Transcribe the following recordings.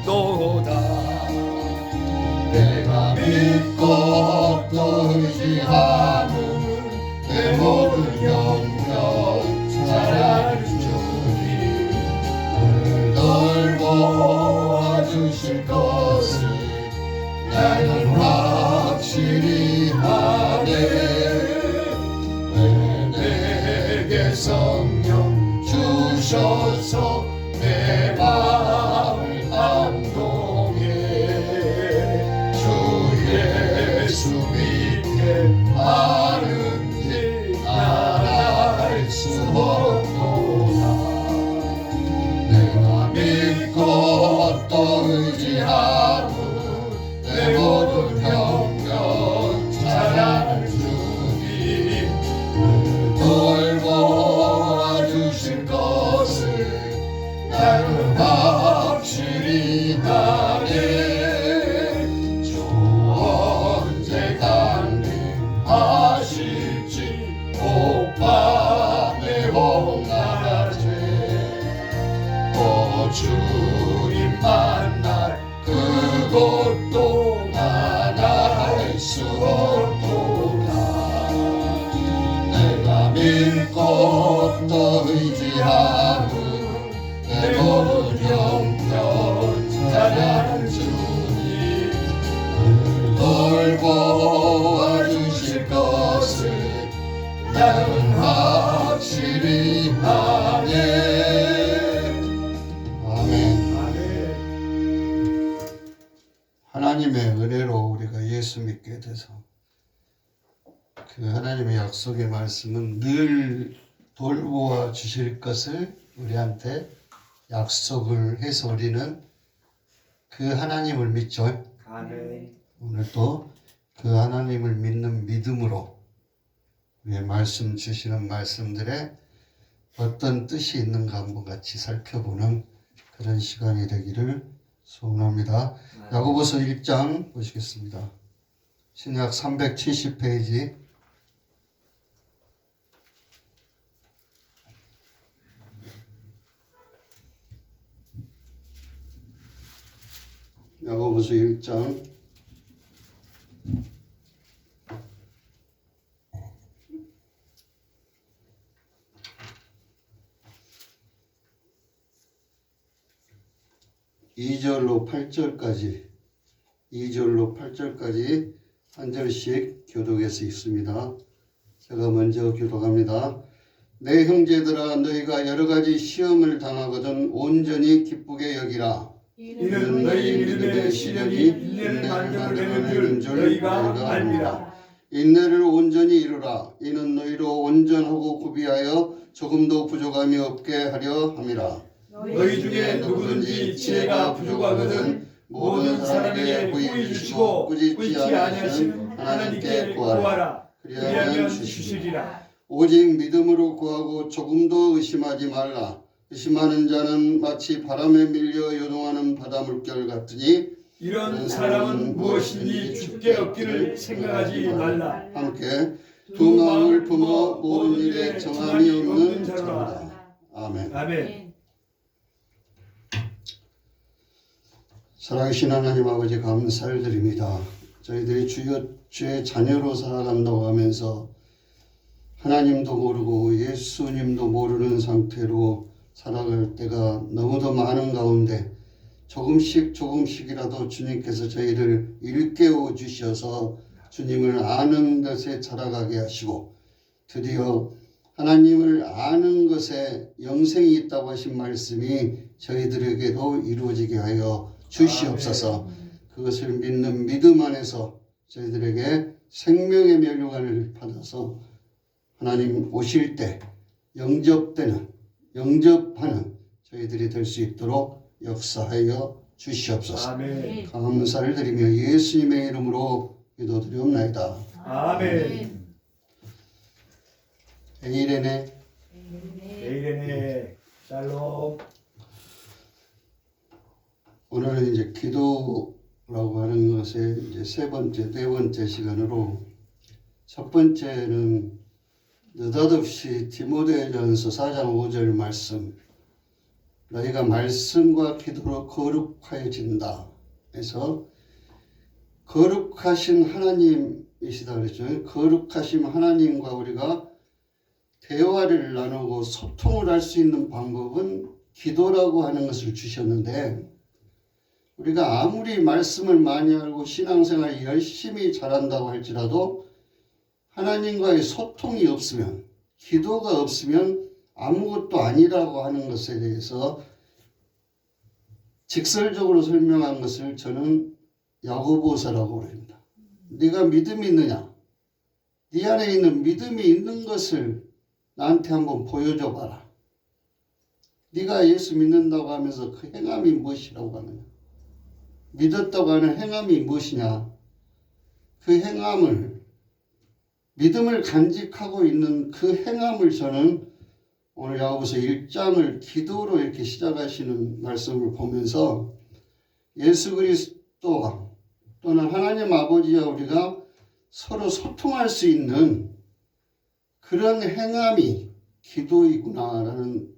도다. 내가 믿고 또 의지함은 내 모든 영역 잘하는 주님 널 도와주실 것을 나는 확실히 하네. 왜 내게 성령 주셔서 내 마음을 감동해. 주 예수 믿게 하는지 난 알 수 없도다. 내가 믿고 또 의지하고 내 모든 영역 잘하는 주님 돌보아 주실 것을 나는 확실히 아네. 주 언제 강림하실지 오밤에 홍낮에 주님 만날 그곳도 난 알 수 없도다. 내가 믿고 또 의지하고 내 모든 영역 잘하는 주님 돌보아 주실 것을 나는 확실히 아네. 아멘. 하나님의 은혜로 우리가 예수 믿게 돼서 그 하나님의 약속의 말씀은 늘 돌보아 주실 것을 우리한테 약속을 해서 우리는 그 하나님을 믿죠. 아멘. 오늘 또 그 하나님을 믿는 믿음으로 우리의 말씀 주시는 말씀들에 어떤 뜻이 있는가 한번 같이 살펴보는 그런 시간이 되기를 소원합니다. 야고보서 1장 보시겠습니다. 신약 370페이지 야고보서 1장 2절로 8절까지 한 절씩 교독해서 읽습니다. 제가 먼저 교독합니다. 내 형제들아 너희가 여러 가지 시험을 당하거든 온전히 기쁘게 여기라. 이는 너희 믿음의 시련이 인내를 만들어내는 줄 너희가 알미라. 인내를 온전히 이루라. 이는 너희로 온전하고 구비하여 조금도 부족함이 없게 하려 함이라. 너희 중에 누구든지 지혜가 부족하거든 모든 사람에게 후히 주시고 꾸짖지 아니하시는 하나님께 구하라. 그리하면 주시리라. 오직 믿음으로 구하고 조금도 의심하지 말라. 의심하는 자는 마치 바람에 밀려 요동하는 바닷물결 같으니 이런 사람은 무엇인지 주께 얻기를 생각하지 말라. 함께 두 마음을 품어 모든 일에 정함이 없는 자로다. 아멘. 아멘. 살아계신 하나님 아버지 감사를 드립니다. 저희들이 주의 자녀로 살아간다고 하면서 하나님도 모르고 예수님도 모르는 상태로 살아갈 때가 너무도 많은 가운데 조금씩이라도 주님께서 저희를 일깨워 주셔서 주님을 아는 것에 자라가게 하시고 드디어 하나님을 아는 것에 영생이 있다고 하신 말씀이 저희들에게도 이루어지게 하여 주시옵소서. 그것을 믿는 믿음 안에서 저희들에게 생명의 면류관을 받아서 하나님 오실 때 영접하는 저희들이 될 수 있도록 역사하여 주시옵소서. 아멘. 감사를 드리며 예수님의 이름으로 기도드리옵나이다. 아멘. 에이레네. 에이레네. 샬롬. 오늘은 이제 기도라고 하는 것의 이제 네 번째 시간으로 첫 번째는 느닷없이 디모데전서 4장 5절 말씀 너희가 말씀과 기도로 거룩하여진다. 그래서 거룩하신 하나님이시다 그랬죠. 거룩하신 하나님과 우리가 대화를 나누고 소통을 할 수 있는 방법은 기도라고 하는 것을 주셨는데, 우리가 아무리 말씀을 많이 알고 신앙생활 열심히 잘한다고 할지라도 하나님과의 소통이 없으면, 기도가 없으면 아무것도 아니라고 하는 것에 대해서 직설적으로 설명한 것을 저는 야고보서라고 합니다. 네가 믿음이 있느냐? 네 안에 있는 믿음이 있는 것을 나한테 한번 보여줘 봐라. 네가 예수 믿는다고 하면서 그 행함이 무엇이라고 하느냐? 믿었다고 하는 행함이 무엇이냐? 그 행함을, 믿음을 간직하고 있는 그 행함을 저는 오늘 야고보서 1장을 기도로 이렇게 시작하시는 말씀을 보면서 예수 그리스도와 또는 하나님 아버지와 우리가 서로 소통할 수 있는 그런 행함이 기도이구나라는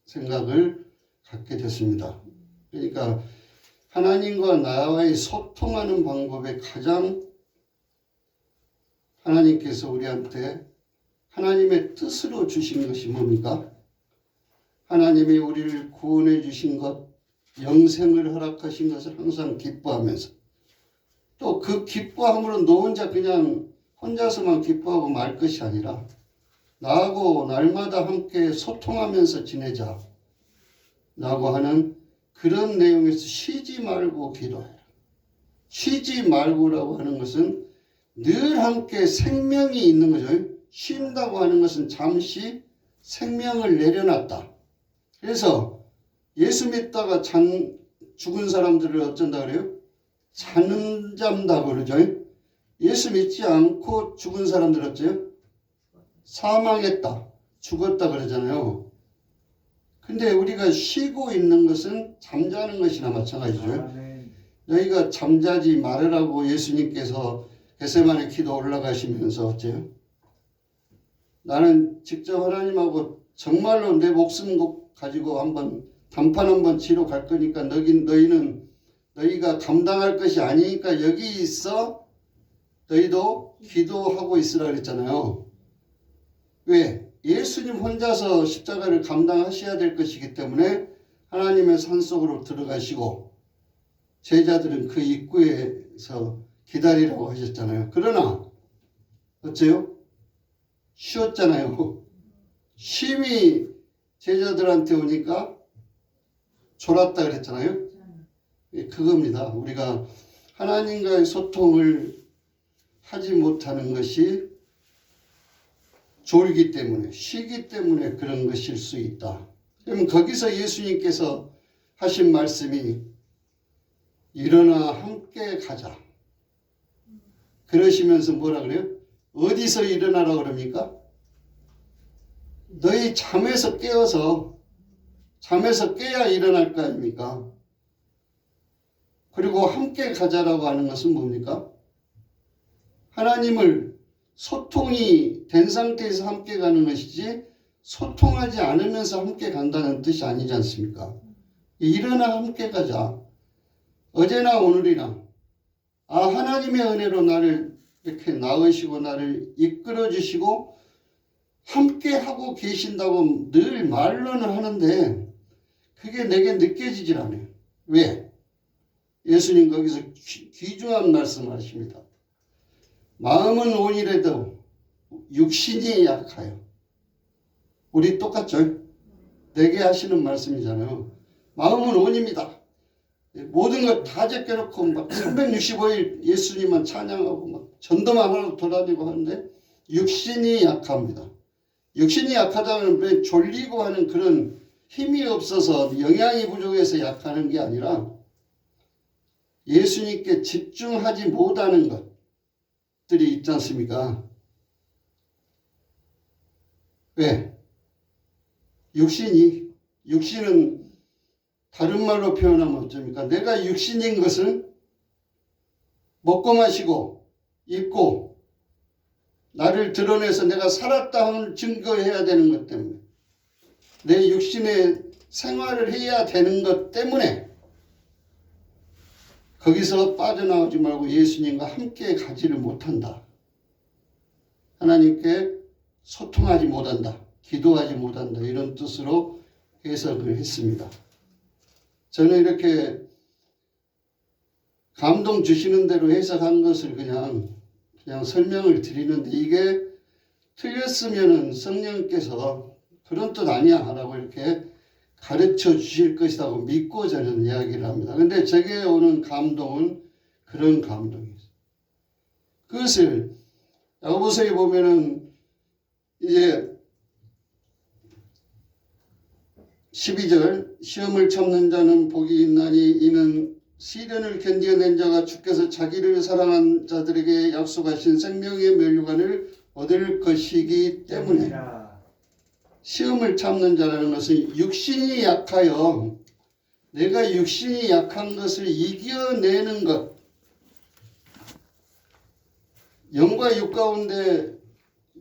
생각을 갖게 됐습니다. 그러니까 하나님과 나와의 소통하는 방법에 가장 하나님께서 우리한테 하나님의 뜻으로 주신 것이 뭡니까? 하나님이 우리를 구원해 주신 것, 영생을 허락하신 것을 항상 기뻐하면서, 또 그 기뻐함으로 너 혼자 그냥 혼자서만 기뻐하고 말 것이 아니라 나하고 날마다 함께 소통하면서 지내자 라고 하는 그런 내용에서 쉬지 말고 기도해라. 쉬지 말고라고 하는 것은 늘 함께 생명이 있는 거죠. 쉰다고 하는 것은 잠시 생명을 내려놨다. 그래서 예수 믿다가 죽은 사람들을 어쩐다 그래요? 자는 잠다 그러죠. 예수 믿지 않고 죽은 사람들 어째요? 사망했다, 죽었다 그러잖아요. 근데 우리가 쉬고 있는 것은 잠자는 것이나 마찬가지죠. 너희가 잠자지 말으라고 예수님께서 겟세마네 기도 올라가시면서 어째요? 나는 직접 하나님하고 정말로 내 목숨 가지고 한번 단판 한번 치러 갈 거니까 너희가 감당할 것이 아니니까 여기 있어. 너희도 기도하고 있으라 그랬잖아요. 왜? 예수님 혼자서 십자가를 감당하셔야 될 것이기 때문에 하나님의 산속으로 들어가시고 제자들은 그 입구에서 기다리라고 하셨잖아요. 그러나 어째요? 쉬었잖아요. 쉼이 제자들한테 오니까 졸았다 그랬잖아요. 그겁니다. 우리가 하나님과의 소통을 하지 못하는 것이 졸기 때문에, 쉬기 때문에 그런 것일 수 있다. 그러면 거기서 예수님께서 하신 말씀이 일어나 함께 가자. 그러시면서 뭐라 그래요? 어디서 일어나라 그럽니까? 너희 잠에서 깨어서, 잠에서 깨야 일어날 거 아닙니까? 그리고 함께 가자라고 하는 것은 뭡니까? 하나님을 소통이 된 상태에서 함께 가는 것이지 소통하지 않으면서 함께 간다는 뜻이 아니지 않습니까? 일어나 함께 가자. 어제나 오늘이나 하나님의 은혜로 나를 이렇게 낳으시고 나를 이끌어 주시고 함께 하고 계신다고 늘 말로는 하는데 그게 내게 느껴지질 않아요. 왜? 예수님 거기서 귀중한 말씀을 하십니다. 마음은 온이라도 육신이 약하여. 우리 똑같죠? 내게 하시는 말씀이잖아요. 마음은 온입니다. 모든 걸 다 제껴놓고 막 365일 예수님만 찬양하고 막 전도만 하러 돌아다니고 하는데 육신이 약합니다. 육신이 약하다면 왜 졸리고 하는 그런 힘이 없어서 영양이 부족해서 약하는 게 아니라 예수님께 집중하지 못하는 것들이 있지 않습니까? 왜? 육신은 다른 말로 표현하면 어쩝니까? 내가 육신인 것은 먹고 마시고 입고 나를 드러내서 내가 살았다 하는 증거해야 되는 것 때문에 내 육신의 생활을 해야 되는 것 때문에 거기서 빠져나오지 말고 예수님과 함께 가지를 못한다. 하나님께 소통하지 못한다. 기도하지 못한다. 이런 뜻으로 해석을 했습니다. 저는 이렇게 감동 주시는 대로 해석한 것을 그냥 설명을 드리는데, 이게 틀렸으면은 성령께서 그런 뜻 아니야 라고 이렇게 가르쳐 주실 것이라고 믿고 저는 이야기를 합니다. 근데 제게 오는 감동은 그런 감동이에요. 그것을 야고보서에 보면은 이제 12절, 시험을 참는 자는 복이 있나니 이는 시련을 견뎌낸 자가 주께서 자기를 사랑한 자들에게 약속하신 생명의 면류관을 얻을 것이기 때문에. 시험을 참는 자라는 것은 육신이 약하여 내가 육신이 약한 것을 이겨내는 것, 영과 육 가운데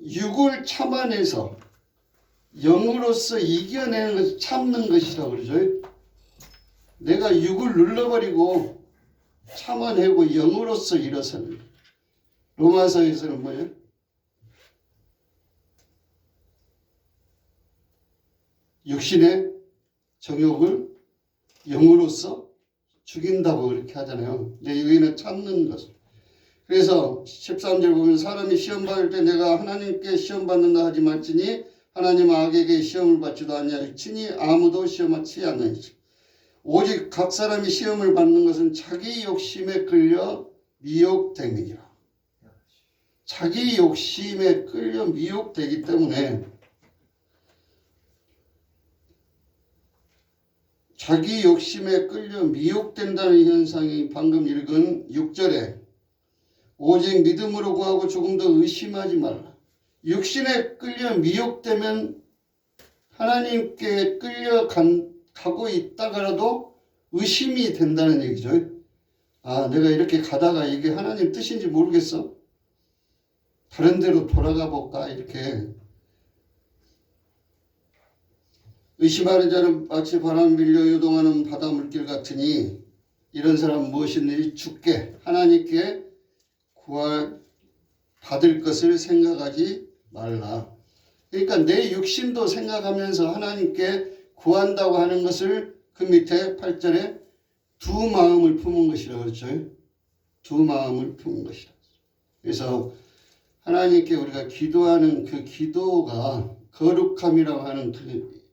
육을 참아내서 영으로서 이겨내는 것을 참는 것이라고 그러죠. 내가 육을 눌러버리고 참아내고 영으로서 일어서는. 로마서에서는 뭐예요? 육신의 정욕을 영으로서 죽인다고 그렇게 하잖아요. 근데 여기는 참는 것을. 그래서 13절 보면 사람이 시험 받을 때 내가 하나님께 시험 받는다 하지 말지니 하나님은 악에게 시험을 받지도 아니하시니 아무도 시험하지 않으시니 오직 각 사람이 시험을 받는 것은 자기 욕심에 끌려 미혹됨이니라. 자기 욕심에 끌려 미혹되기 때문에, 자기 욕심에 끌려 미혹된다는 현상이 방금 읽은 6절에 오직 믿음으로 구하고 조금 더 의심하지 말라. 육신에 끌려 미혹되면 하나님께 끌려가고 있다가라도 의심이 된다는 얘기죠. 아, 내가 이렇게 가다가 이게 하나님 뜻인지 모르겠어. 다른 데로 돌아가 볼까? 이렇게 의심하는 자는 마치 바람 밀려 요동하는 바다 물길 같으니 이런 사람은 무엇이든지 주께 하나님께 받을 것을 생각하지 말라. 그러니까 내 육신도 생각하면서 하나님께 구한다고 하는 것을 그 밑에 8절에 두 마음을 품은 것이라고 그랬죠. 두 마음을 품은 것이라. 그래서 하나님께 우리가 기도하는 그 기도가 거룩함이라고 하는 그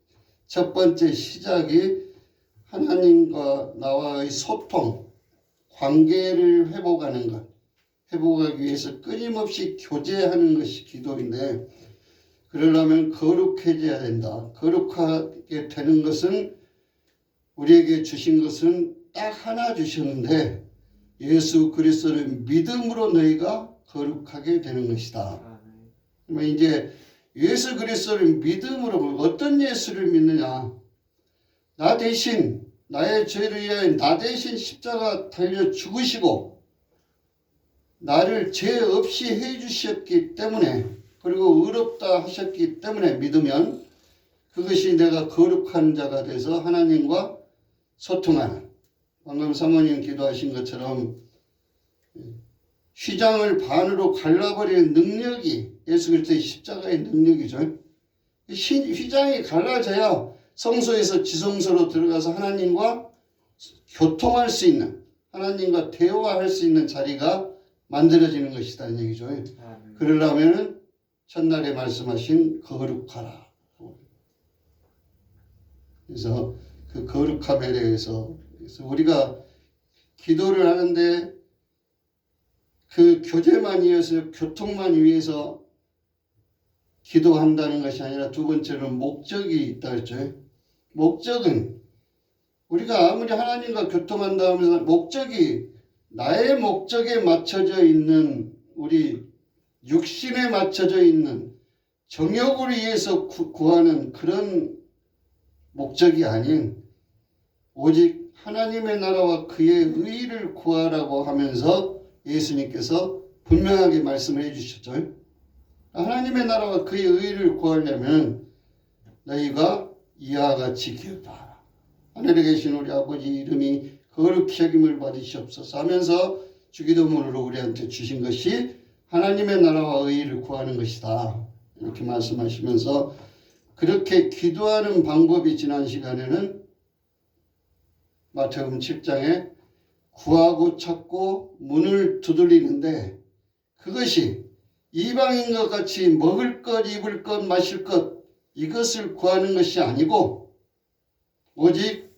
첫 번째 시작이 하나님과 나와의 소통, 관계를 회복하는 것, 회복하기 위해서 끊임없이 교제하는 것이 기도인데, 그러려면 거룩해져야 된다. 거룩하게 되는 것은 우리에게 주신 것은 딱 하나 주셨는데 예수 그리스도를 믿음으로 너희가 거룩하게 되는 것이다. 그러면 이제 예수 그리스도를 믿음으로, 어떤 예수를 믿느냐? 나 대신, 나의 죄를 위하여 나 대신 십자가 달려 죽으시고 나를 죄 없이 해주셨기 때문에, 그리고 의롭다 하셨기 때문에 믿으면 그것이 내가 거룩한 자가 돼서 하나님과 소통하는, 방금 사모님 기도하신 것처럼 휘장을 반으로 갈라버리는 능력이 예수 그리스도의 십자가의 능력이죠. 휘장이 갈라져야 성소에서 지성소로 들어가서 하나님과 교통할 수 있는, 하나님과 대화할 수 있는 자리가 만들어지는 것이라는 얘기죠. 그러려면 첫날에 말씀하신 거룩하라. 그래서 그 거룩함에 대해서, 그래서 우리가 기도를 하는데 그 교제만 위해서, 교통만 위해서 기도한다는 것이 아니라 두 번째로는 목적이 있다 했죠. 목적은 우리가 아무리 하나님과 교통한다 하면서 목적이 나의 목적에 맞춰져 있는, 우리 육신에 맞춰져 있는 정욕을 위해서 구하는 그런 목적이 아닌 오직 하나님의 나라와 그의 의를 구하라고 하면서 예수님께서 분명하게 말씀을 해주셨죠. 하나님의 나라와 그의 의를 구하려면 너희가 이와 같이 기억하라. 하늘에 계신 우리 아버지 이름이 거룩히 여김을 받으시옵소서 하면서 주기도문으로 우리한테 주신 것이 하나님의 나라와 의의를 구하는 것이다. 이렇게 말씀하시면서 그렇게 기도하는 방법이 지난 시간에는 마태복음 7장에 구하고 찾고 문을 두드리는데 그것이 이방인과 같이 먹을 것, 입을 것, 마실 것 이것을 구하는 것이 아니고 오직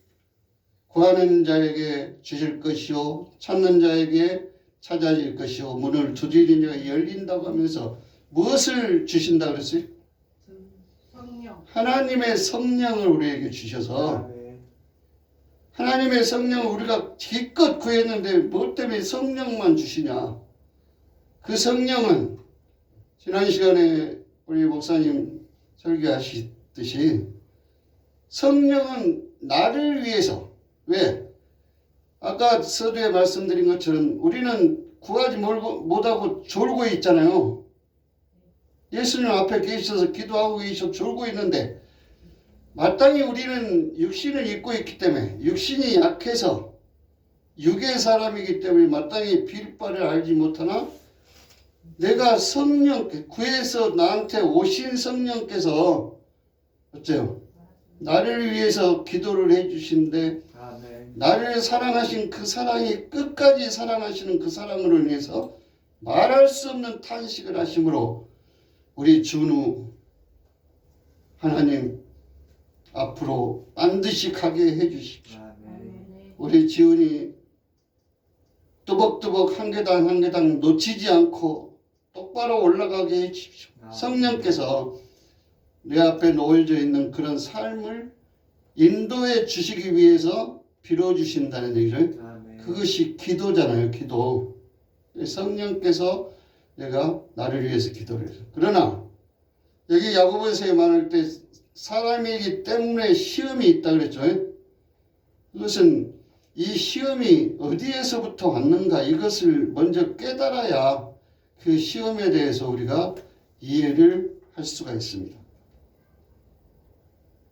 구하는 자에게 주실 것이요 찾는 자에게 찾아질 것이요 문을 두드리는 자가 열린다고 하면서 무엇을 주신다 그랬어요? 성령. 하나님의 성령을 우리에게 주셔서 하나님의 성령을 우리가 기껏 구했는데 뭐 때문에 성령만 주시냐? 그 성령은 지난 시간에 우리 목사님 설교하시듯이 성령은 나를 위해서 왜? 아까 서두에 말씀드린 것처럼 우리는 구하지 못하고 졸고 있잖아요. 예수님 앞에 계셔서 기도하고 계셔 졸고 있는데 마땅히 우리는 육신을 입고 있기 때문에 육신이 약해서 육의 사람이기 때문에 마땅히 빌 바를 알지 못하나 내가 성령 구해서 나한테 오신 성령께서 어째요? 나를 위해서 기도를 해주신데 나를 사랑하신 그 사랑이 끝까지 사랑하시는 그 사랑으로 인해서 말할 수 없는 탄식을 하심으로 우리 준우 하나님 앞으로 반드시 가게 해주십시오. 우리 지훈이 뚜벅뚜벅 한 계단 한 계단 놓치지 않고 똑바로 올라가게 해주십시오. 성령께서 내 앞에 놓여져 있는 그런 삶을 인도해 주시기 위해서 빌어주신다는 얘기죠. 그것이 기도잖아요. 기도. 성령께서 내가 나를 위해서 기도를 해서. 그러나 여기 야고보서에 말할 때 사람이기 때문에 시험이 있다 그랬죠. 그것은 이 시험이 어디에서부터 왔는가 이것을 먼저 깨달아야 그 시험에 대해서 우리가 이해를 할 수가 있습니다.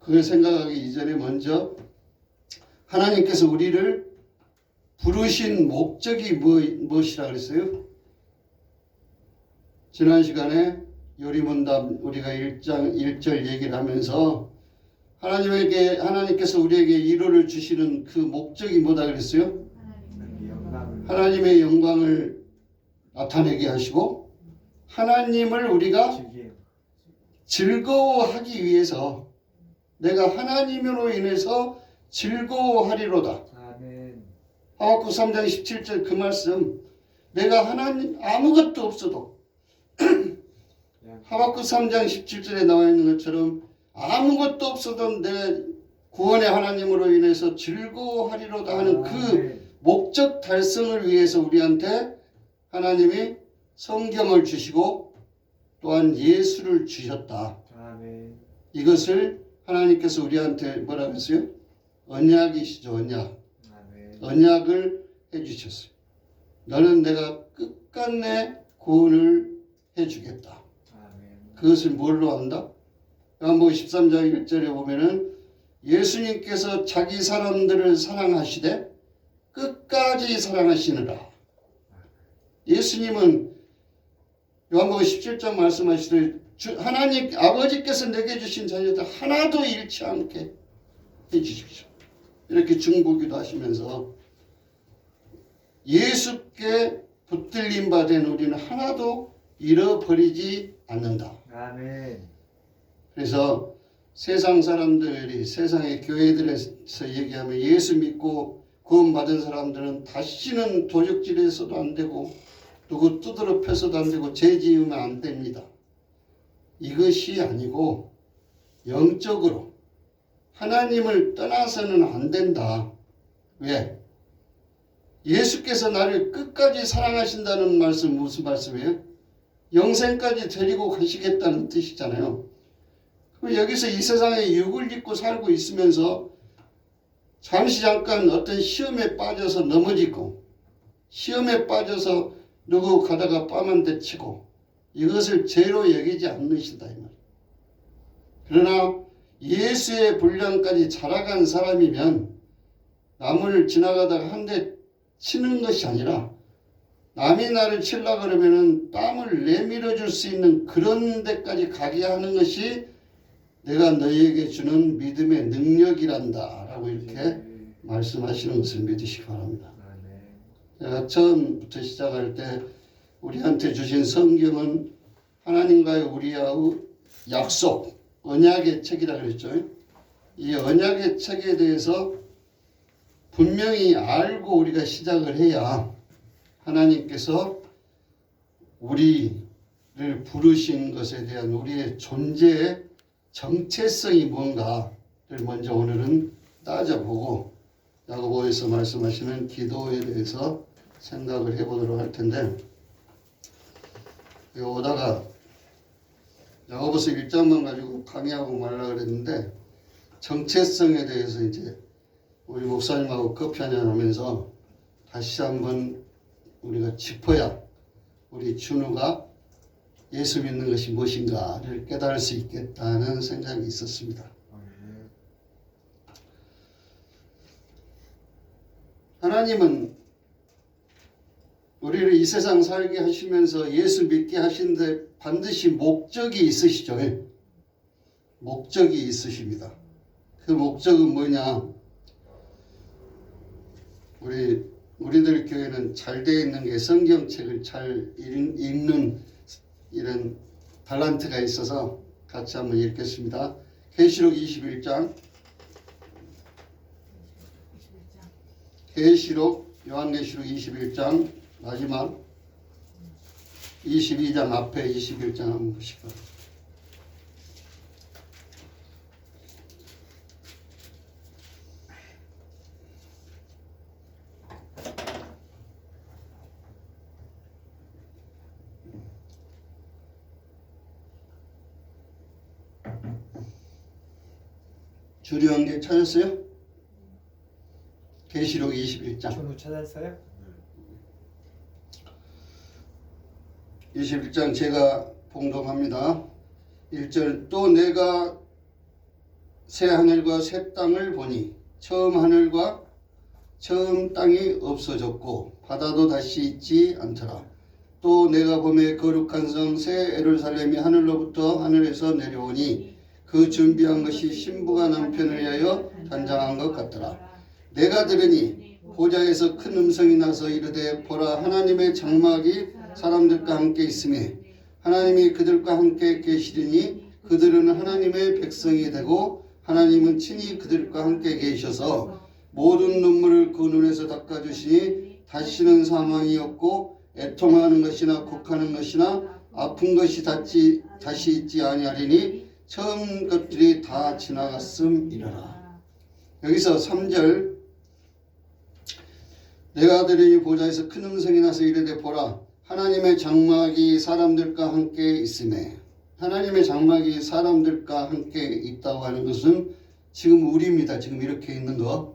그걸 생각하기 이전에 먼저 하나님께서 우리를 부르신 목적이 무엇이라 그랬어요? 지난 시간에 요리문답 우리가 1절 얘기를 하면서 하나님께서 우리에게 위로를 주시는 그 목적이 뭐다 그랬어요? 하나님의 영광을 나타내게 하시고 하나님을 우리가 즐거워하기 위해서 내가 하나님으로 인해서 즐거워하리로다. 하박국 3장 17절 그 말씀 내가 하나님 아무것도 없어도 하박국 3장 17절에 나와 있는 것처럼 아무것도 없어도 내 구원의 하나님으로 인해서 즐거워하리로다 하는 그 목적 달성을 위해서 우리한테 하나님이 성경을 주시고 또한 예수를 주셨다. 이것을 하나님께서 우리한테 뭐라고 했어요? 언약이시죠. 언약을 해주셨어요. 너는 내가 끝끝내 구원을 해주겠다. 그것을 뭘로 한다? 요한복음 13장 1절에 보면은 예수님께서 자기 사람들을 사랑하시되 끝까지 사랑하시느라. 예수님은 요한복음 17장 말씀하시되 하나님 아버지께서 내게 주신 자녀들 하나도 잃지 않게 해주십시오. 이렇게 중보기도 하시면서 예수께 붙들림 받은 우리는 하나도 잃어버리지 않는다. 그래서 세상 사람들이 세상의 교회들에서 얘기하면 예수 믿고 구원받은 사람들은 다시는 도적질해서도 안 되고 누구 두드러 패서도 안 되고 죄 지으면 안 됩니다. 이것이 아니고 영적으로 하나님을 떠나서는 안 된다. 왜? 예수께서 나를 끝까지 사랑하신다는 말씀 무슨 말씀이에요? 영생까지 데리고 가시겠다는 뜻이잖아요. 그럼 여기서 이 세상에 육을 입고 살고 있으면서 잠시 잠깐 어떤 시험에 빠져서 넘어지고 시험에 빠져서 누구 가다가 뺨 한 대 치고 이것을 죄로 여기지 않으신다 이 말. 그러나 예수의 분량까지 자라간 사람이면 남을 지나가다가 한 대 치는 것이 아니라 남이 나를 치려고 그러면은 땀을 내밀어 줄 수 있는 그런 데까지 가게 하는 것이 내가 너희에게 주는 믿음의 능력이란다 라고 이렇게 말씀하시는 것을 믿으시기 바랍니다. 제가 처음부터 시작할 때 우리한테 주신 성경은 하나님과의 우리의 약속, 언약의 책이라 그랬죠. 이 언약의 책에 대해서 분명히 알고 우리가 시작을 해야 하나님께서 우리를 부르신 것에 대한 우리의 존재의 정체성이 뭔가를 먼저 오늘은 따져보고 야고보에서 말씀하시는 기도에 대해서 생각을 해보도록 할 텐데, 오다가 야고보서 1장만 가지고 강의하고 말라 그랬는데 정체성에 대해서 이제 우리 목사님하고 커피 한잔 하면서 다시 한번 우리가 짚어야 우리 준우가 예수 믿는 것이 무엇인가를 깨달을 수 있겠다는 생각이 있었습니다. 하나님은 우리를 이 세상 살게 하시면서 예수 믿게 하시는데 반드시 목적이 있으시죠. 목적이 있으십니다. 그 목적은 뭐냐? 우리들 교회는 잘 되어 있는 게 성경책을 잘 읽는 이런 달란트가 있어서 같이 한번 읽겠습니다. 계시록 21장. 요한계시록 21장 마지막 22장 앞에 21장 한번 보시고. 주류한 게 찾았어요? 계시록 21장. 전후 찾았어요? 21장 제가 봉독합니다. 1절. 또 내가 새 하늘과 새 땅을 보니 처음 하늘과 처음 땅이 없어졌고 바다도 다시 있지 않더라. 또 내가 보매 거룩한 성 새 예루살렘이 하늘로부터 하늘에서 내려오니 그 준비한 것이 신부가 남편을 위하여 단장한 것 같더라. 내가 들으니 보좌에서 큰 음성이 나서 이르되 보라 하나님의 장막이 사람들과 함께 있으며 하나님이 그들과 함께 계시리니 그들은 하나님의 백성이 되고 하나님은 친히 그들과 함께 계셔서 모든 눈물을 그 눈에서 닦아주시니 다시는 사망이 없고 애통하는 것이나 곡하는 것이나 아픈 것이 다시 있지 아니하리니 처음 것들이 다 지나갔음이라라. 여기서 3절. 내가 들으니 보좌에서 큰 음성이 나서 이르되 보라 하나님의 장막이 사람들과 함께 있으매. 하나님의 장막이 사람들과 함께 있다고 하는 것은 지금 우리입니다. 지금 이렇게 있는 거.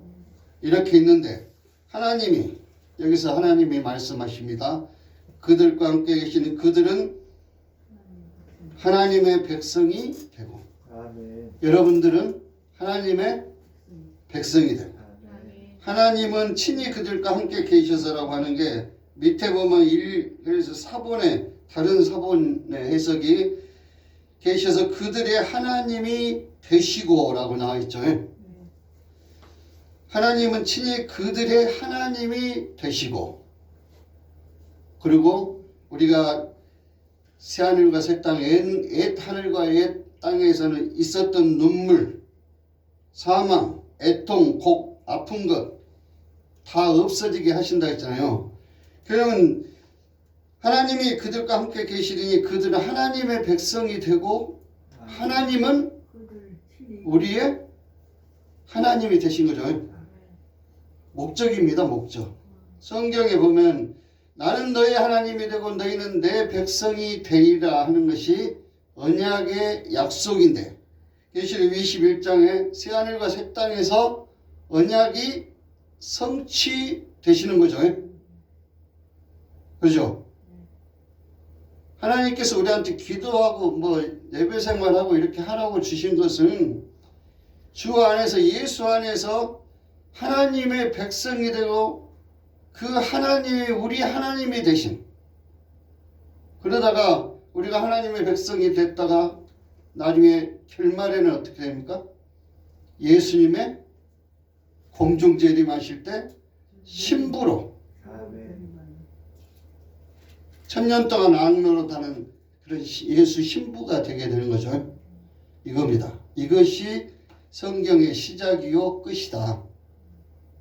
이렇게 있는데 하나님이 여기서 하나님이 말씀하십니다. 그들과 함께 계시는 그들은 하나님의 백성이 되고 아멘. 여러분들은 하나님의 백성이 되고 아멘. 하나님은 친히 그들과 함께 계셔서라고 하는 게 밑에 보면 그래서 사본의 다른 사본의 해석이 계셔서 그들의 하나님이 되시고라고 나와 있죠. 하나님은 친히 그들의 하나님이 되시고 그리고 우리가 새하늘과 새 땅, 옛 하늘과 옛 땅에서는 있었던 눈물, 사망, 애통, 곡, 아픈 것 다 없어지게 하신다 했잖아요. 그러면 하나님이 그들과 함께 계시리니 그들은 하나님의 백성이 되고 하나님은 우리의 하나님이 되신 거죠. 목적입니다. 목적. 성경에 보면 나는 너의 하나님이 되고 너희는 내 백성이 되리라 하는 것이 언약의 약속인데 계시록 21장에 새하늘과 새 땅에서 언약이 성취되시는 거죠. 그죠? 하나님께서 우리한테 기도하고 예배 생활하고 이렇게 하라고 주신 것은 주 안에서 예수 안에서 하나님의 백성이 되고 그 하나님이 우리 하나님이 되신 그러다가 우리가 하나님의 백성이 됐다가 나중에 결말에는 어떻게 됩니까? 예수님의 공중 재림하실 때 신부로 아멘. 천년 동안 악노릇하는 그런 예수 신부가 되게 되는 거죠. 이겁니다. 이것이 성경의 시작이요 끝이다.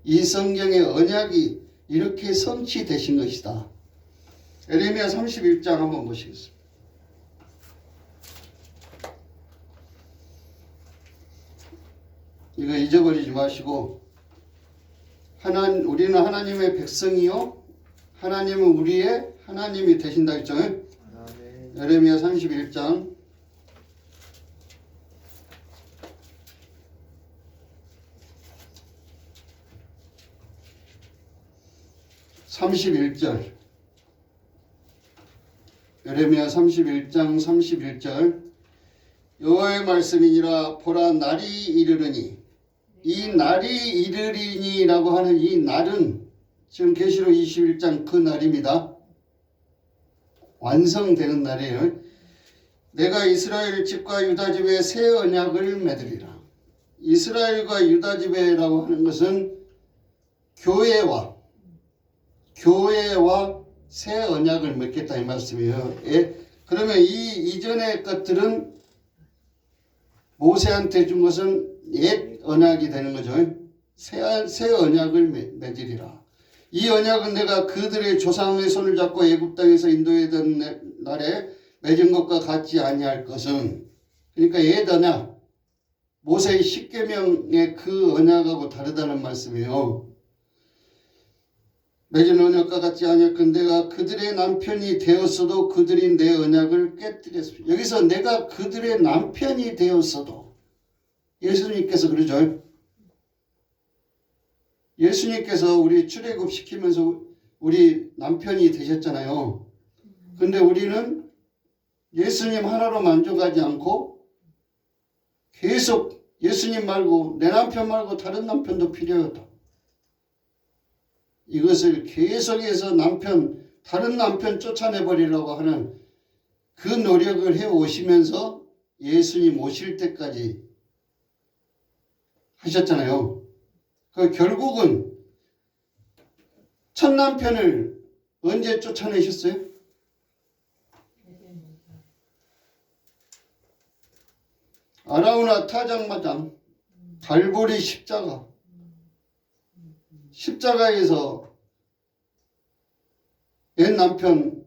이 성경의 언약이 이렇게 성취되신 것이다. 에레미야 31장 한번 보시겠습니다. 이거 잊어버리지 마시고 우리는 하나님의 백성이요 하나님은 우리의 하나님이 되신다 했죠. 아멘. 에레미야 31장 31절 에레미야 31장 31절 여호와의 말씀이니라 보라 날이 이르르니 이 날이 이르리니라고 하는 이 날은 지금 계시록 21장 그 날입니다. 완성되는 날이에요. 내가 이스라엘 집과 유다 집에 새 언약을 맺으리라. 이스라엘과 유다 집에라고 하는 것은 교회와 새 언약을 맺겠다 이 말씀이에요. 그러면 이 이전의 것들은 모세한테 준 것은 옛 언약이 되는 거죠. 새 언약을 맺으리라. 이 언약은 내가 그들의 조상의 손을 잡고 애굽 땅에서 인도하던 날에 맺은 것과 같지 아니할 것은 그러니까 옛 언약 모세의 십계명의 그 언약하고 다르다는 말씀이에요. 맺은 언약과 같지 아니하건 내가 그들의 남편이 되었어도 그들이 내 언약을 깨뜨렸습니다. 여기서 내가 그들의 남편이 되었어도 예수님께서 그러죠. 예수님께서 우리 출애굽 시키면서 우리 남편이 되셨잖아요. 근데 우리는 예수님 하나로 만족하지 않고 계속 예수님 말고 내 남편 말고 다른 남편도 필요하다. 이것을 계속해서 다른 남편 쫓아내버리려고 하는 그 노력을 해오시면서 예수님 오실 때까지 하셨잖아요. 결국은 첫 남편을 언제 쫓아내셨어요? 아라우나 타작마당 갈보리 십자가에서 옛 남편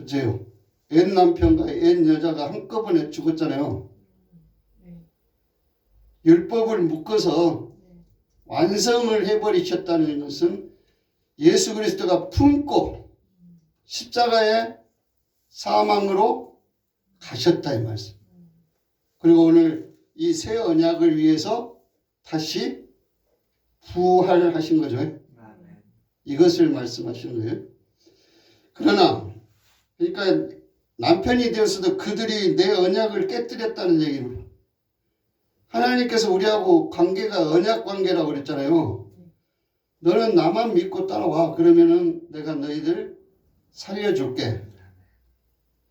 어째요? 옛 남편과 옛 여자가 한꺼번에 죽었잖아요. 율법을 묶어서 완성을 해버리셨다는 것은 예수 그리스도가 품고 십자가의 사망으로 가셨다 이 말씀. 그리고 오늘 이 새 언약을 위해서 다시 부활하신 거죠. 이것을 말씀하시는 거예요. 그러나 그러니까 남편이 되었어도 그들이 내 언약을 깨뜨렸다는 얘기입니다. 하나님께서 우리하고 관계가 언약 관계라고 그랬잖아요. 너는 나만 믿고 따라와. 그러면은 내가 너희들 살려줄게.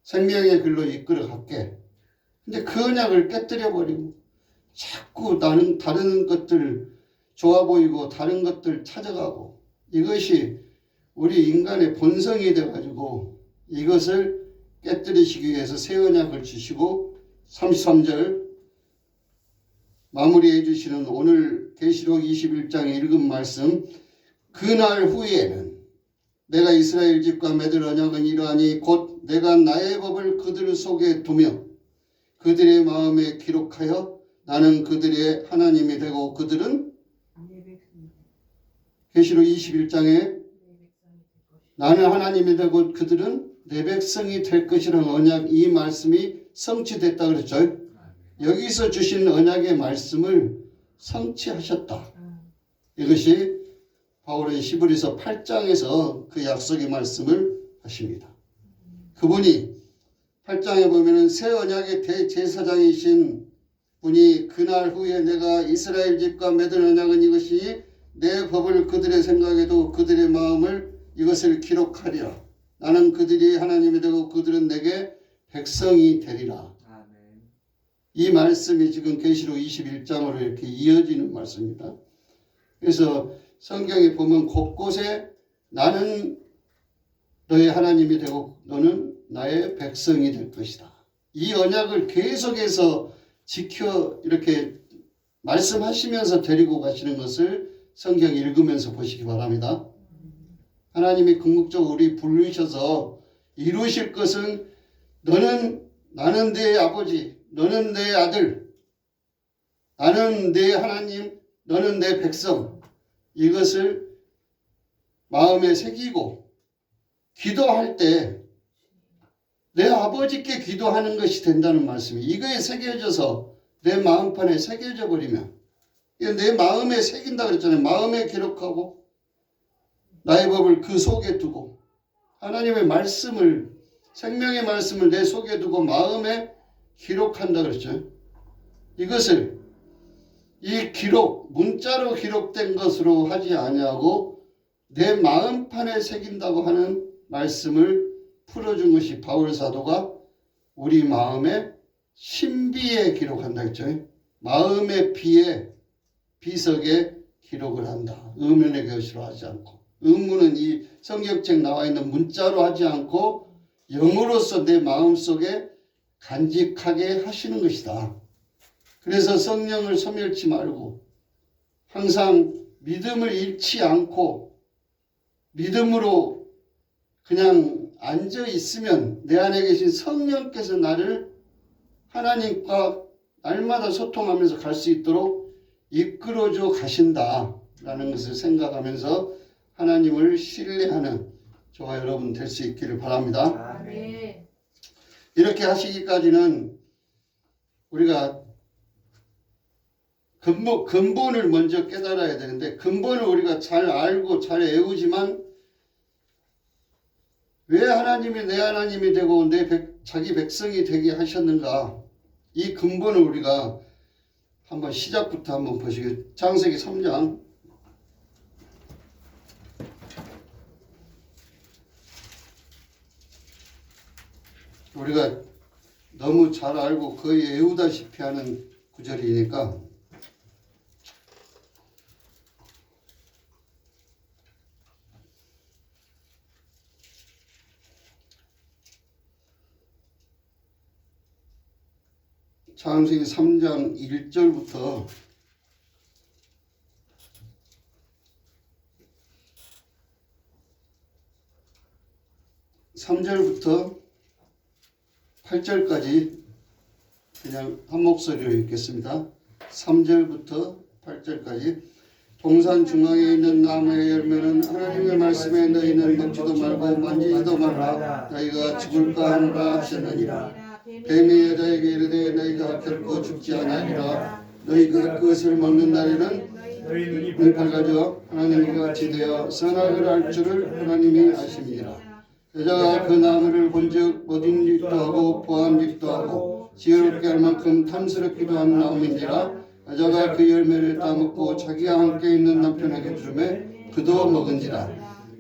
생명의 길로 이끌어 갈게. 근데 그 언약을 깨뜨려 버리고 자꾸 나는 다른 것들 좋아 보이고 다른 것들 찾아가고 이것이 우리 인간의 본성이 돼가지고 이것을 깨뜨리시기 위해서 새 언약을 주시고 33절 마무리해 주시는 오늘 계시록 21장에 읽은 말씀 그날 후에는 내가 이스라엘 집과 맺을 언약은 이러하니 곧 내가 나의 법을 그들 속에 두며 그들의 마음에 기록하여 나는 그들의 하나님이 되고 그들은 계시록 21장에 나는 하나님이 되고 그들은 내 백성이 될 것이라는 언약 이 말씀이 성취됐다 그랬죠. 여기서 주신 언약의 말씀을 성취하셨다. 이것이 바울은 히브리서 8장에서 그 약속의 말씀을 하십니다. 그분이 8장에 보면은 새 언약의 대제사장이신 분이 그날 후에 내가 이스라엘 집과 맺은 언약은 이것이 내 법을 그들의 생각에도 그들의 마음을 이것을 기록하리라. 나는 그들이 하나님이 되고 그들은 내게 백성이 되리라. 아멘. 이 말씀이 지금 계시록 21장으로 이렇게 이어지는 말씀입니다. 그래서 성경에 보면 곳곳에 나는 너의 하나님이 되고 너는 나의 백성이 될 것이다. 이 언약을 계속해서 지켜 이렇게 말씀하시면서 데리고 가시는 것을 성경 읽으면서 보시기 바랍니다. 하나님이 궁극적으로 우리 부르셔서 이루실 것은 나는 내 아버지, 너는 내 아들, 나는 내 하나님, 너는 내 백성, 이것을 마음에 새기고 기도할 때 내 아버지께 기도하는 것이 된다는 말씀이 이거에 새겨져서 내 마음판에 새겨져 버리면 내 마음에 새긴다 그랬잖아요. 마음에 기록하고 나의 법을 그 속에 두고 하나님의 말씀을 생명의 말씀을 내 속에 두고 마음에 기록한다 그랬죠. 이것을 이 기록 문자로 기록된 것으로 하지 아니하고 내 마음판에 새긴다고 하는 말씀을 풀어준 것이 바울 사도가 우리 마음의 신비에 기록한다 했죠. 마음의 비석에 기록을 한다. 의문의 것으로 하지 않고 의문은 이 성경책 나와 있는 문자로 하지 않고 영으로서 내 마음속에 간직하게 하시는 것이다. 그래서 성령을 소멸치 말고 항상 믿음을 잃지 않고 믿음으로 그냥 앉아 있으면 내 안에 계신 성령께서 나를 하나님과 날마다 소통하면서 갈 수 있도록 이끌어줘 가신다라는 것을 생각하면서 하나님을 신뢰하는 저와 여러분 될 수 있기를 바랍니다. 네. 이렇게 하시기까지는 우리가 근본을 먼저 깨달아야 되는데 근본을 우리가 잘 알고 잘 외우지만 왜 하나님이 내 하나님이 되고 자기 백성이 되게 하셨는가 이 근본을 우리가 한번 시작부터 한번 보시겠습니다. 창세기 3장 우리가 너무 잘 알고 거의 외우다시피 하는 구절이니까 창세기 3장 1절부터 3절부터 8절까지 그냥 한 목소리로 읽겠습니다. 3절부터 8절까지 동산 중앙에 있는 나무의 열매는 하나님의 말씀에 너희는 먹지도 말고 만지지도 말라 너희가 죽을까 하노라 하셨느니라. 뱀이 여자에게 이르되 너희가 결코 죽지 아니하리라. 너희가 그것을 먹는 날에는 너희 밝아져 하나님과 같이 되어 선악을 알 줄을 하나님이 아심이니라. 여자가 그 나무를 본즉 먹은 짓도 하고 보한 짓도 하고 지혜롭게 할 만큼 탐스럽기도 한 나무인지라. 여자가 그 열매를 따먹고 자기와 함께 있는 남편에게 주매 그도 먹은지라.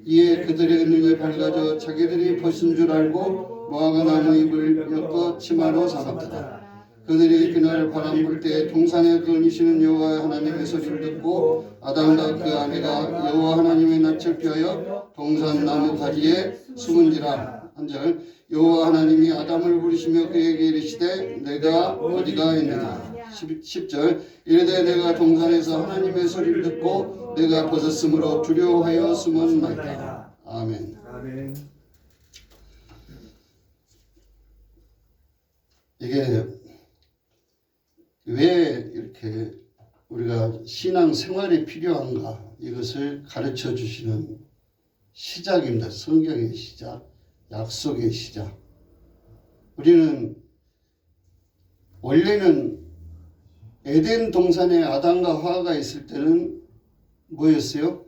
이에 그들의 눈이 밝아져 자기들이 벗은 줄 알고 무화과 나무 잎을 엮어 치마로 삼았더라. 그들이 그날 바람 불 때 동산에 거니시는 여호와 하나님의 소리를 듣고 아담과 그 아내가 여호와 하나님의 낯을 피하여 동산 나무 가지에 숨은지라. 한절 여호와 하나님이 아담을 부르시며 그에게 이르시되 내가 어디가 있느냐. 10절 이르되 내가 동산에서 하나님의 소리를 듣고 내가 벗었으므로 두려워하여 숨었나이다. 아멘. 아멘. 이게 왜 이렇게 우리가 신앙 생활이 필요한가 이것을 가르쳐 주시는 시작입니다. 성경의 시작, 약속의 시작. 우리는 원래는 에덴 동산에 아담과 하와가 있을 때는 뭐였어요?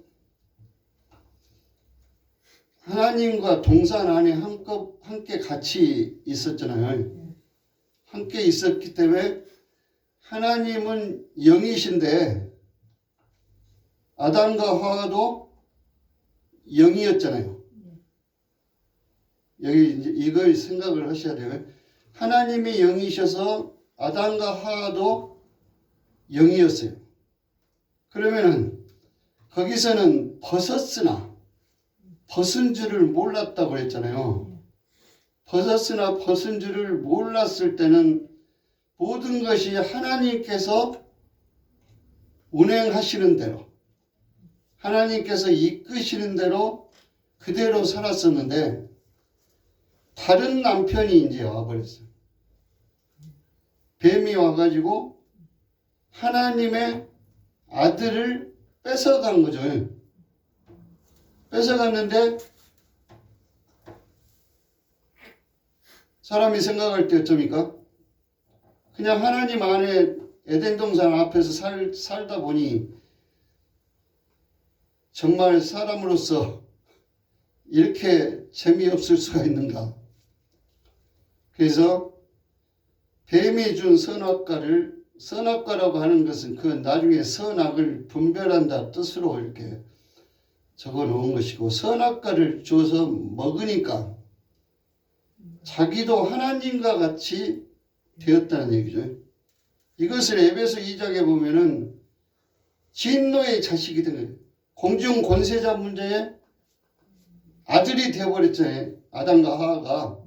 하나님과 동산 안에 함께 같이 있었잖아요. 함께 있었기 때문에 하나님은 영이신데 아담과 하와도 영이었잖아요. 여기 이제 이걸 생각을 하셔야 돼요. 하나님이 영이셔서 아담과 하와도 영이었어요. 그러면은 거기서는 벗었으나 벗은 줄을 몰랐다고 그랬잖아요. 벗었으나 벗은 줄을 몰랐을 때는 모든 것이 하나님께서 운행하시는 대로, 하나님께서 이끄시는 대로 그대로 살았었는데 다른 남편이 이제 와버렸어요. 뱀이 와가지고 하나님의 아들을 뺏어간 거죠. 뺏어갔는데 사람이 생각할 때 어쩝니까? 그냥 하나님 안에 에덴 동산 앞에서 살다 보니 정말 사람으로서 이렇게 재미없을 수가 있는가? 그래서 뱀이 준 선악과라고 하는 것은 그 나중에 선악을 분별한다 뜻으로 이렇게 적어 놓은 것이고, 선악과를 줘서 먹으니까 자기도 하나님과 같이 되었다는 얘기죠. 이것을 에베소 2장에 보면은 진노의 자식이 된 거예요. 공중 권세자 문제에 아들이 되어버렸잖아요. 아담과 하와가.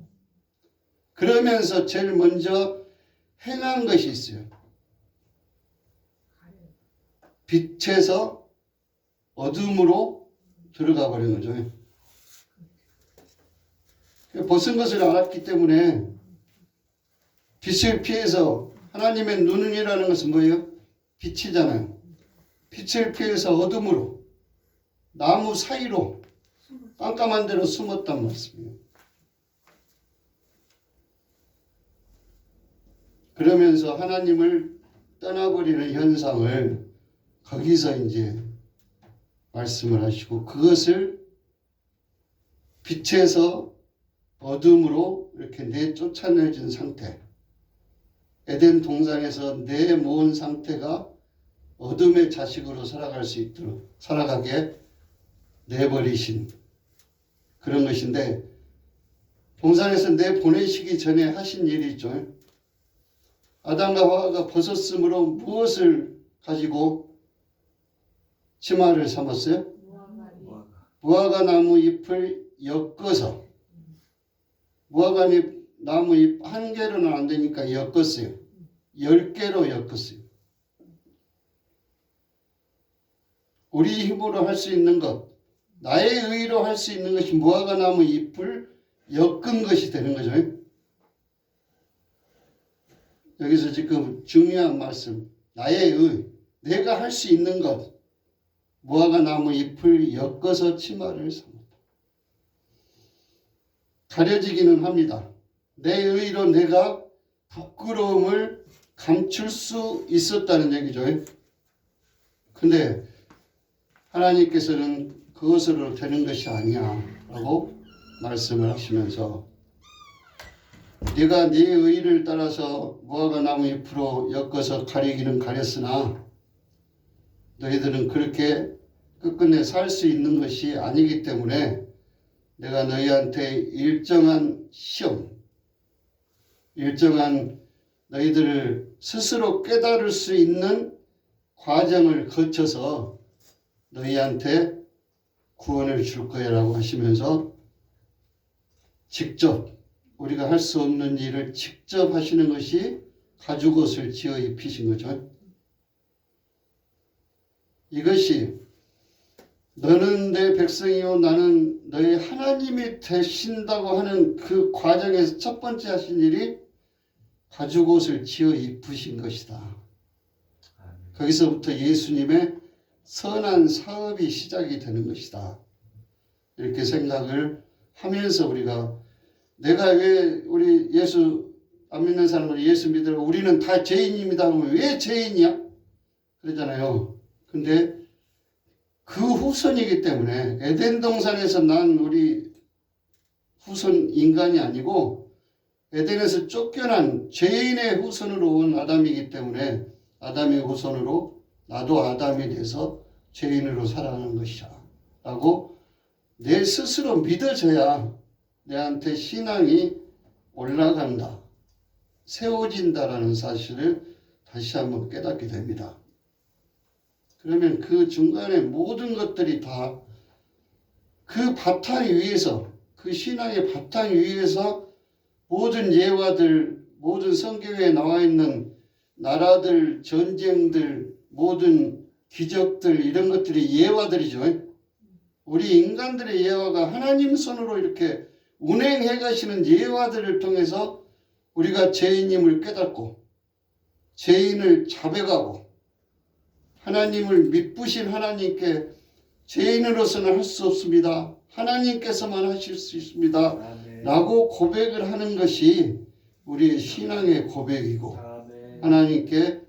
그러면서 제일 먼저 행한 것이 있어요. 빛에서 어둠으로 들어가 버린 거죠. 벗은 것을 알았기 때문에 빛을 피해서, 하나님의 눈이라는 것은 뭐예요? 빛이잖아요. 빛을 피해서 어둠으로, 나무 사이로 깜깜한 데로 숨었단 말씀이에요. 그러면서 하나님을 떠나버리는 현상을 거기서 이제 말씀을 하시고, 그것을 빛에서 어둠으로 이렇게 내쫓아내진 상태, 에덴 동산에서 내모은 상태가 어둠의 자식으로 살아갈 수 있도록 살아가게 내버리신 그런 것인데, 동산에서 내보내시기 전에 하신 일이 있죠. 아담과 하와가 벗었으므로 무엇을 가지고 치마를 삼았어요? 무화과 나무 잎을 엮어서, 무화과 나무 잎 한 개로는 안 되니까 엮었어요. 10개로 엮었어요. 우리 힘으로 할 수 있는 것, 나의 의로 할 수 있는 것이 무화과 나무 잎을 엮은 것이 되는 거죠. 여기서 지금 중요한 말씀, 나의 의, 내가 할 수 있는 것, 무화과 나무 잎을 엮어서 치마를 삼았다. 가려지기는 합니다. 내 의로 내가 부끄러움을 감출 수 있었다는 얘기죠. 근데 하나님께서는 그것으로 되는 것이 아니야 라고 말씀을 하시면서, 네가 네 의를 따라서 무화과 나무 잎으로 엮어서 가리기는 가렸으나 너희들은 그렇게 끝끝내 살 수 있는 것이 아니기 때문에 내가 너희한테 일정한 시험, 일정한 너희들을 스스로 깨달을 수 있는 과정을 거쳐서 너희한테 구원을 줄 거야 라고 하시면서, 직접 우리가 할 수 없는 일을 직접 하시는 것이 가죽옷을 지어 입히신 거죠. 이것이 너는 내 백성이요 나는 너의 하나님이 되신다고 하는 그 과정에서 첫 번째 하신 일이 가죽옷을 지어 입으신 것이다. 거기서부터 예수님의 선한 사업이 시작이 되는 것이다. 이렇게 생각을 하면서 우리가, 내가 왜 우리 예수 안 믿는 사람은 예수 믿으라고 우리는 다 죄인입니다 하면 왜 죄인이야? 그러잖아요. 근데 그 후손이기 때문에 에덴 동산에서 난 우리 후손 인간이 아니고 에덴에서 쫓겨난 죄인의 후손으로 온 아담이기 때문에 아담의 후손으로 나도 아담이 돼서 죄인으로 살아가는 것이야 라고 내 스스로 믿어져야 내한테 신앙이 올라간다, 세워진다라는 사실을 다시 한번 깨닫게 됩니다. 그러면 그 중간에 모든 것들이 다 그 바탕 위에서, 그 신앙의 바탕 위에서 모든 예화들, 모든 성경에 나와 있는 나라들, 전쟁들, 모든 기적들, 이런 것들이 예화들이죠. 우리 인간들의 예화가 하나님 손으로 이렇게 운행해 가시는 예화들을 통해서 우리가 죄인임을 깨닫고 죄인을 자백하고 하나님을 믿으신 하나님께 죄인으로서는 할 수 없습니다. 하나님께서만 하실 수 있습니다. 아멘. 라고 고백을 하는 것이 우리의 신앙의 고백이고 아멘. 하나님께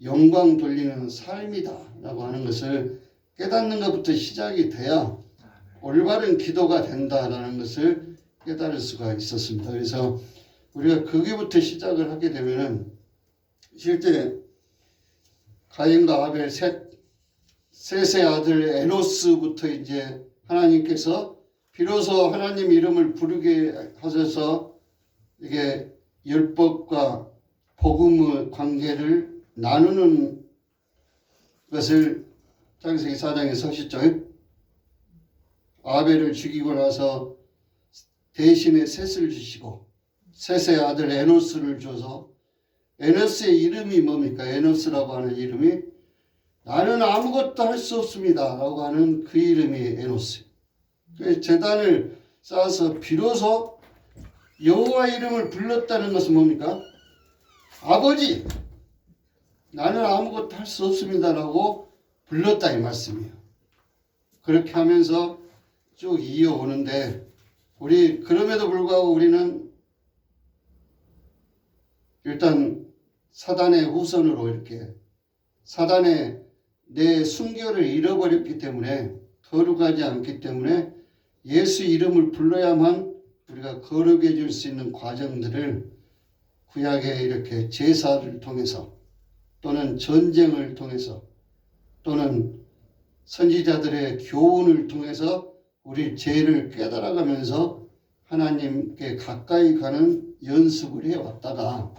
영광 돌리는 삶이다 라고 하는 것을 깨닫는 것부터 시작이 돼야 올바른 기도가 된다라는 것을 깨달을 수가 있었습니다. 그래서 우리가 거기부터 시작을 하게 되면은 실제 가인과 아벨 셋의 아들 에노스부터 이제 하나님께서 비로소 하나님 이름을 부르게 하셔서 이게 율법과 복음의 관계를 나누는 것을 창세기 4장에 서셨죠. 아벨을 죽이고 나서 대신에 셋을 주시고 셋의 아들 에노스를 줘서 에노스의 이름이 뭡니까? 에노스라고 하는 이름이 나는 아무것도 할 수 없습니다 라고 하는 그 이름이 에노스. 제단을 쌓아서 비로소 여호와 이름을 불렀다는 것은 뭡니까? 아버지, 나는 아무것도 할 수 없습니다 라고 불렀다 이 말씀이에요. 그렇게 하면서 쭉 이어오는데 우리 그럼에도 불구하고 우리는 일단 사단의 후손으로 이렇게 사단의 내 순교를 잃어버렸기 때문에 거룩하지 않기 때문에 예수 이름을 불러야만 우리가 거룩해질 수 있는 과정들을 구약의 이렇게 제사를 통해서 또는 전쟁을 통해서 또는 선지자들의 교훈을 통해서 우리 죄를 깨달아가면서 하나님께 가까이 가는 연습을 해왔다가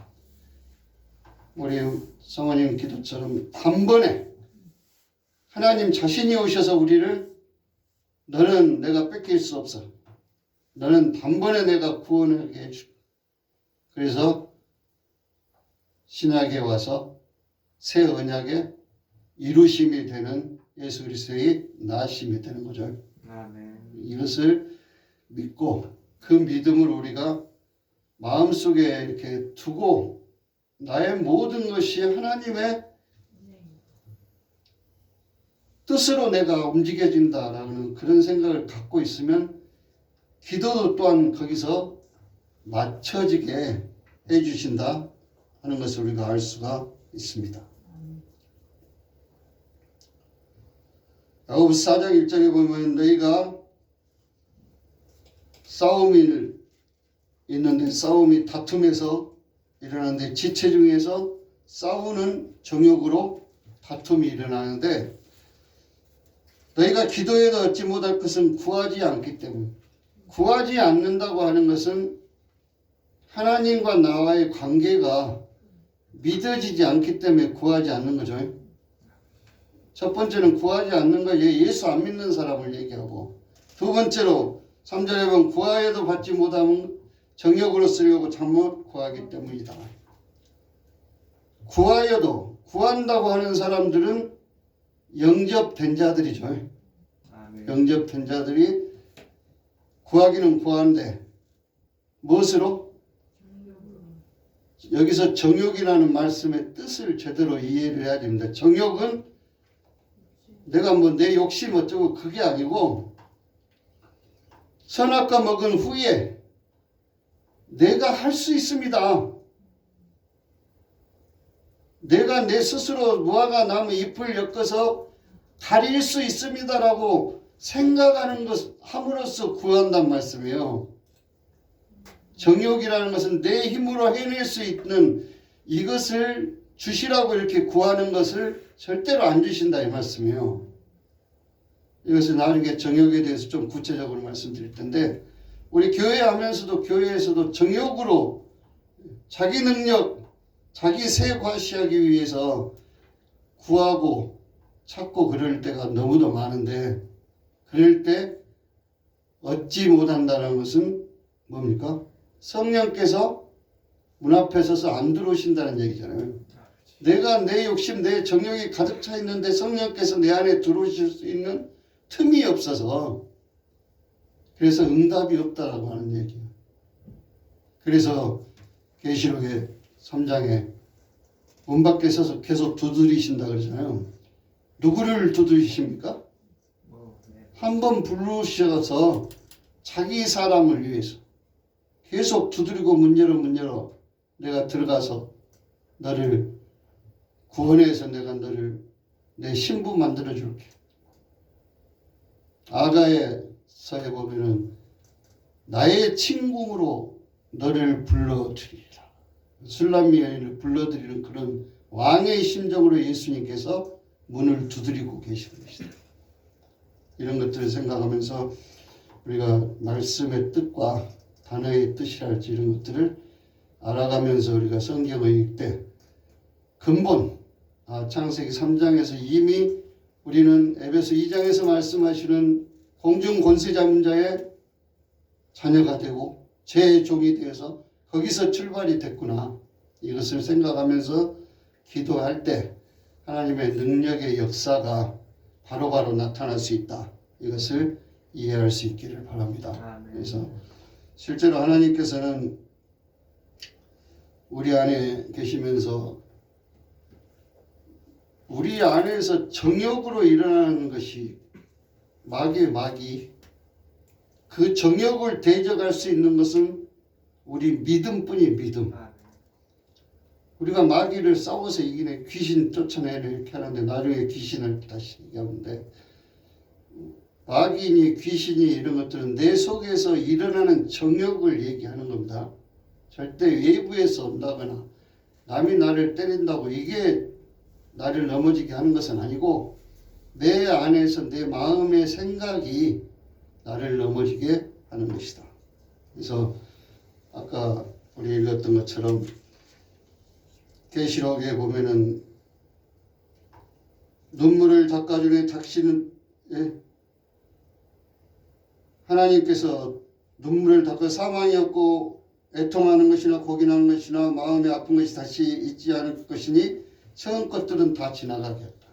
우리 성모님 기도처럼 단번에 하나님 자신이 오셔서 우리를 너는 내가 뺏길 수 없어. 너는 단번에 내가 구원하게 해줄게. 그래서 신약에 와서 새 언약의 이루심이 되는 예수 그리스도의 나심이 되는 거죠. 아멘. 이것을 믿고 그 믿음을 우리가 마음속에 이렇게 두고 나의 모든 것이 하나님의 뜻으로 내가 움직여진다라는 그런 생각을 갖고 있으면 기도도 또한 거기서 맞춰지게 해주신다 하는 것을 우리가 알 수가 있습니다. 야고보서 4장 1절에 보면 너희가 싸움이 있는데 싸움이 다툼에서 일어나는데 지체 중에서 싸우는 정욕으로 다툼이 일어나는데 너희가 기도해도 얻지 못할 것은 구하지 않기 때문에 구하지 않는다고 하는 것은 하나님과 나와의 관계가 믿어지지 않기 때문에 구하지 않는 거죠. 첫 번째는 구하지 않는 거 예수 안 믿는 사람을 얘기하고 두 번째로 3절에 보면 구하여도 받지 못하면 정욕으로 쓰려고 잘못 구하기 때문이다. 구하여도 구한다고 하는 사람들은 영접된 자들이죠. 아멘. 영접된 자들이 구하기는 구하는데 무엇으로? 여기서 정욕이라는 말씀의 뜻을 제대로 이해를 해야 됩니다. 정욕은 내가 뭐 내 욕심 어쩌고 그게 아니고 선악과 먹은 후에 내가 할 수 있습니다. 내가 내 스스로 무화과 나무 잎을 엮어서 가릴 수 있습니다라고 생각하는 것 함으로써 구한단 말씀이에요. 정욕이라는 것은 내 힘으로 해낼 수 있는 이것을 주시라고 이렇게 구하는 것을 절대로 안 주신다 이 말씀이에요. 이것을 나중에 정욕에 대해서 좀 구체적으로 말씀드릴 텐데 우리 교회 하면서도 교회에서도 정욕으로 자기 능력, 자기 세 과시하기 위해서 구하고 찾고 그럴 때가 너무도 많은데 그럴 때 얻지 못한다는 것은 뭡니까? 성령께서 문 앞에 서서 안 들어오신다는 얘기잖아요. 내가 내 욕심, 내 정욕이 가득 차 있는데 성령께서 내 안에 들어오실 수 있는 틈이 없어서 그래서 응답이 없다라고 하는 얘기예요. 그래서 계시록의 3장에 문 밖에 서서 계속 두드리신다 그러잖아요. 누구를 두드리십니까? 한 번 부르셔서 자기 사람을 위해서 계속 두드리고 문 열어 내가 들어가서 너를 구원해서 내가 너를 내 신부 만들어 줄게. 아가에서에 보면은 나의 친궁으로 너를 불러드리리라. 술람미 여인을 불러드리는 그런 왕의 심정으로 예수님께서 문을 두드리고 계시는 것이다. 이런 것들을 생각하면서 우리가 말씀의 뜻과 단어의 뜻이랄지 이런 것들을 알아가면서 우리가 성경을 읽되 근본 창세기 3장에서 이미 우리는 에베소 2장에서 말씀하시는 공중 권세자 문자의 자녀가 되고 제 종이 되어서 거기서 출발이 됐구나. 이것을 생각하면서 기도할 때 하나님의 능력의 역사가 바로바로 나타날 수 있다. 이것을 이해할 수 있기를 바랍니다. 그래서 실제로 하나님께서는 우리 안에 계시면서 우리 안에서 정욕으로 일어나는 것이 마귀 그 정욕을 대적할 수 있는 것은 우리 믿음뿐이 믿음. 우리가 마귀를 싸워서 이기네 귀신 쫓아내려 이렇게 하는데 나중에 귀신을 다시 얘기하는데 마귀니 귀신이 이런 것들은 내 속에서 일어나는 정욕을 얘기하는 겁니다. 절대 외부에서 온다거나 남이 나를 때린다고 이게 나를 넘어지게 하는 것은 아니고 내 안에서 내 마음의 생각이 나를 넘어지게 하는 것이다. 그래서 아까 우리 읽었던 것처럼 계시록에 보면은 눈물을 닦아주는 닥치는 하나님께서 눈물을 닦아 사망이 없고 애통하는 것이나 고민하는 것이나 마음이 아픈 것이 다시 있지 않을 것이니 처음 것들은 다 지나가게 했다.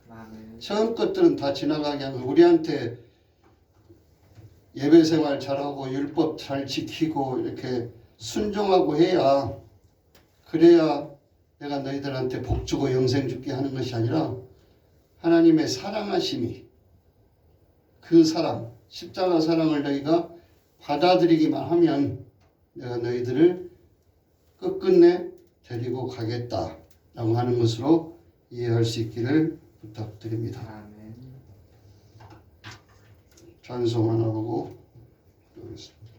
처음 것들은 다 지나가게 하고 우리한테 예배 생활 잘하고 율법 잘 지키고 이렇게 순종하고 해야 그래야 내가 너희들한테 복 주고 영생 주게 하는 것이 아니라 하나님의 사랑하심이 그 사랑 십자가 사랑을 너희가 받아들이기만 하면 내가 너희들을 끝끝내 데리고 가겠다라고 하는 것으로 이해할 수 있기를 부탁드립니다. 찬송 하나 하고 기도하겠습니다.